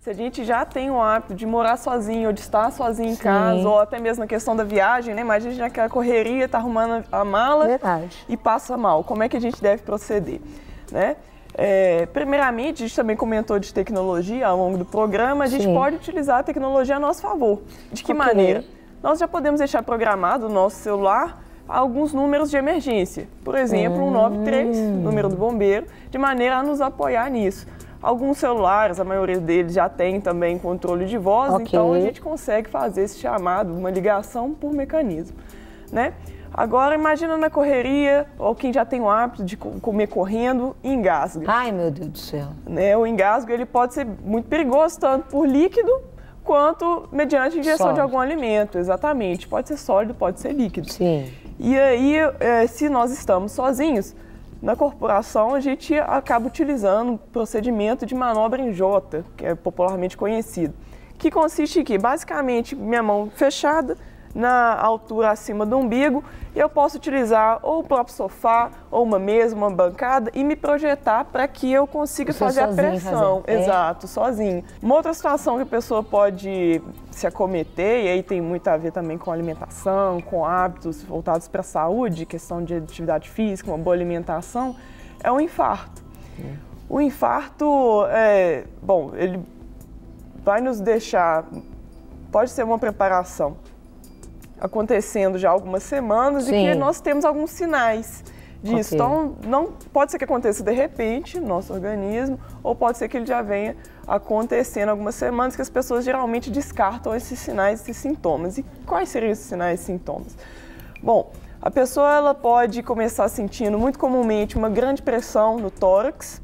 Se a gente já tem o hábito de morar sozinho ou de estar sozinho em casa, ou até mesmo na questão da viagem, né? Imagina já que a correria, tá arrumando a mala e passa mal. Como é que a gente deve proceder, né? Primeiramente, a gente também comentou de tecnologia ao longo do programa, a gente pode utilizar a tecnologia a nosso favor. De que maneira? Nós já podemos deixar programado no nosso celular alguns números de emergência. Por exemplo, 193, número do bombeiro, de maneira a nos apoiar nisso. Alguns celulares, a maioria deles já tem também controle de voz, então a gente consegue fazer esse chamado, uma ligação por mecanismo, né? Agora, imagina na correria, ou quem já tem o hábito de comer correndo, engasga. Ai, meu Deus do céu. Né? O engasgo ele pode ser muito perigoso, tanto por líquido, quanto mediante ingestão de algum alimento. Exatamente. Pode ser sólido, pode ser líquido. Sim. E aí, se nós estamos sozinhos, na corporação a gente acaba utilizando o procedimento de manobra em J, que é popularmente conhecido. Que consiste em que, basicamente, minha mão fechada, na altura acima do umbigo, e eu posso utilizar ou o próprio sofá, ou uma mesa, uma bancada, e me projetar para que eu consiga fazer a pressão. Exato, sozinho. Uma outra situação que a pessoa pode se acometer, e aí tem muito a ver também com alimentação, com hábitos voltados para a saúde, questão de atividade física, uma boa alimentação, é o infarto. O infarto, bom, ele vai nos deixar, pode ser uma preparação acontecendo já há algumas semanas e que nós temos alguns sinais disso. Então, não pode ser que aconteça de repente no nosso organismo, ou pode ser que ele já venha acontecendo algumas semanas, que as pessoas geralmente descartam esses sinais, esses sintomas. E quais seriam esses sinais e sintomas? Bom, a pessoa ela pode começar sentindo muito comumente uma grande pressão no tórax,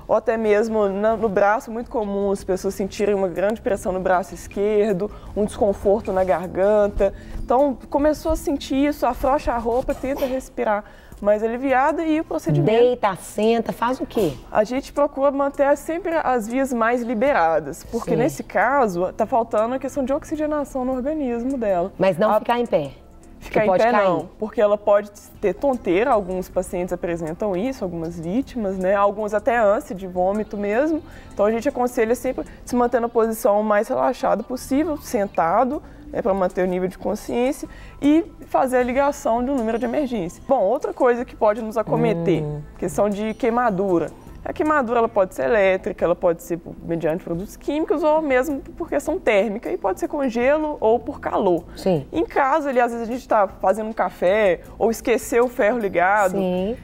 ou até mesmo no braço. Muito comum as pessoas sentirem uma grande pressão no braço esquerdo, um desconforto na garganta. Então, começou a sentir isso, afrouxa a roupa, tenta respirar mais aliviada e o procedimento... Deita, senta, faz o quê? A gente procura manter sempre as vias mais liberadas, porque nesse caso está faltando a questão de oxigenação no organismo dela. Mas não ficar em pé? Ficar em pé não, porque ela pode ter tonteira, alguns pacientes apresentam isso, algumas vítimas, né? Alguns até ânsia de vômito mesmo. Então a gente aconselha sempre se manter na posição mais relaxada possível, sentado, né, para manter o nível de consciência e fazer a ligação do número de emergência. Bom, outra coisa que pode nos acometer, questão de queimadura. A queimadura ela pode ser elétrica, ela pode ser mediante produtos químicos ou mesmo por questão térmica, e pode ser com gelo ou por calor. Em casa, ali, às vezes a gente está fazendo um café ou esqueceu o ferro ligado.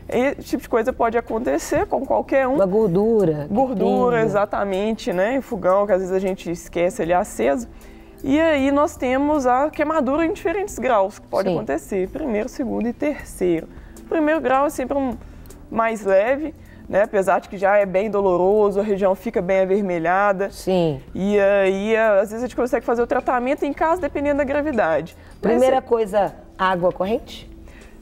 Esse tipo de coisa pode acontecer com qualquer um. Uma gordura. Gordura, exatamente, né? Em fogão, que às vezes a gente esquece ele aceso. E aí nós temos a queimadura em diferentes graus que pode acontecer. Primeiro, segundo e terceiro. O primeiro grau é sempre um mais leve, né? Apesar de que já é bem doloroso, a região fica bem avermelhada. E aí, às vezes, a gente consegue fazer o tratamento em casa, dependendo da gravidade. Primeira coisa, água corrente?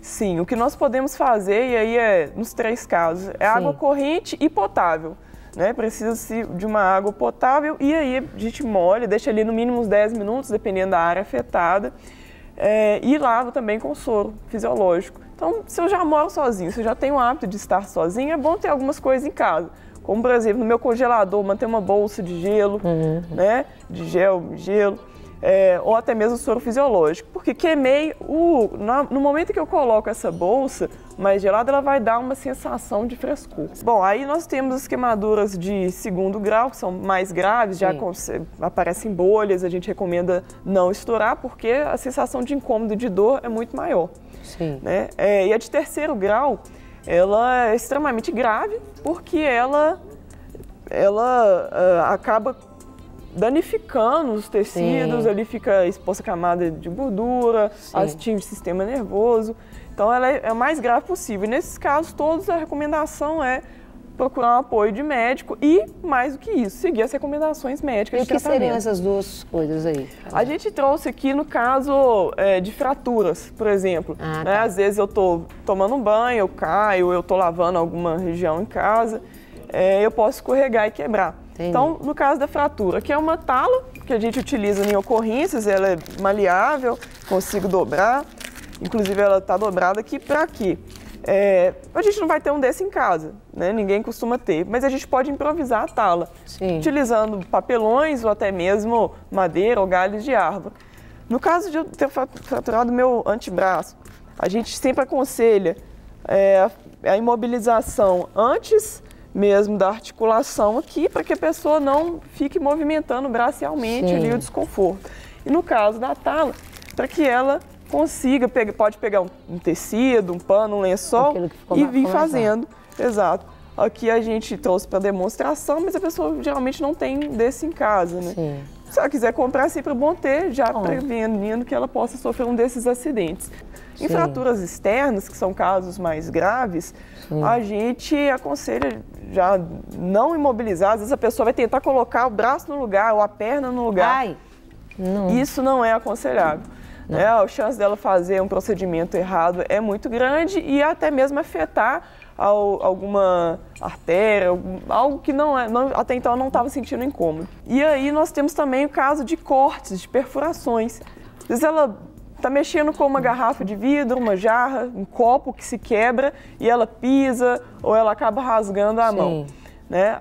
Sim, o que nós podemos fazer, e aí nos 3 casos, é água corrente e potável. Né? Precisa-se de uma água potável, e aí a gente molha, deixa ali no mínimo uns 10 minutos, dependendo da área afetada. E lava também com soro fisiológico. Então, se eu já moro sozinho, se eu já tenho o hábito de estar sozinho, é bom ter algumas coisas em casa. Como, por exemplo, no meu congelador, manter uma bolsa de gelo, né? De gelo, ou até mesmo soro fisiológico. Porque queimei, no momento que eu coloco essa bolsa mais gelada, ela vai dar uma sensação de frescor. Bom, aí nós temos as queimaduras de segundo grau, que são mais graves, já aparecem bolhas, a gente recomenda não estourar, porque a sensação de incômodo e de dor é muito maior. Né? E a de terceiro grau, ela é extremamente grave, porque ela acaba danificando os tecidos, ali fica exposta a camada de gordura, atinge o sistema nervoso. Então ela é o mais grave possível. E nesses casos todos, a recomendação é procurar um apoio de médico e, mais do que isso, seguir as recomendações médicas de tratamento. E o que seriam essas duas coisas aí? A gente trouxe aqui no caso de fraturas, por exemplo. Né? Às vezes eu estou tomando um banho, eu caio, eu estou lavando alguma região em casa, eu posso escorregar e quebrar. Então, no caso da fratura, que é uma tala que a gente utiliza em ocorrências, ela é maleável, consigo dobrar, inclusive ela está dobrada aqui para quê? A gente não vai ter um desse em casa, né? Ninguém costuma ter, mas a gente pode improvisar a tala, utilizando papelões ou até mesmo madeira ou galhos de árvore. No caso de eu ter fraturado meu antebraço, a gente sempre aconselha a imobilização antes mesmo da articulação aqui, para que a pessoa não fique movimentando o braço e aumente ali o desconforto. E no caso da tala, para que ela consiga, pode pegar um tecido, um pano, um lençol e vir fazendo. Exato. Aqui a gente trouxe para demonstração, mas a pessoa geralmente não tem desse em casa, né? Sim. Se ela quiser comprar, sempre é bom ter, já prevenindo que ela possa sofrer um desses acidentes. Em fraturas externas, que são casos mais graves, a gente aconselha já não imobilizar. Às vezes a pessoa vai tentar colocar o braço no lugar ou a perna no lugar. Isso não é aconselhável. A chance dela fazer um procedimento errado é muito grande e até mesmo afetar alguma artéria, algo que até então ela não estava sentindo incômodo. E aí nós temos também o caso de cortes, de perfurações. Às vezes ela está mexendo com uma garrafa de vidro, uma jarra, um copo que se quebra e ela pisa ou ela acaba rasgando a mão. Né?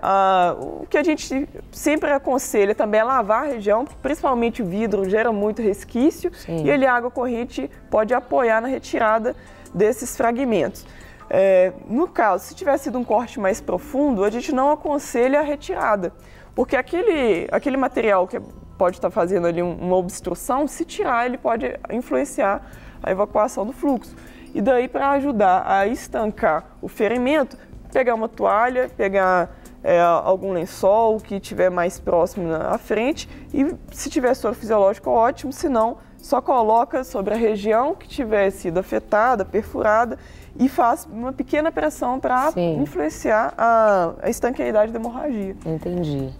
O que a gente sempre aconselha também é lavar a região, principalmente o vidro gera muito resquício e a água corrente pode apoiar na retirada desses fragmentos. No caso, se tiver sido um corte mais profundo, a gente não aconselha a retirada, porque aquele material que pode estar fazendo ali uma obstrução, se tirar, ele pode influenciar a evacuação do fluxo. E daí, para ajudar a estancar o ferimento, pegar uma toalha, pegar algum lençol que estiver mais próximo à frente e se tiver soro fisiológico, ótimo, se não, só coloca sobre a região que tiver sido afetada, perfurada e faz uma pequena pressão para influenciar a estanqueidade da hemorragia. Entendi.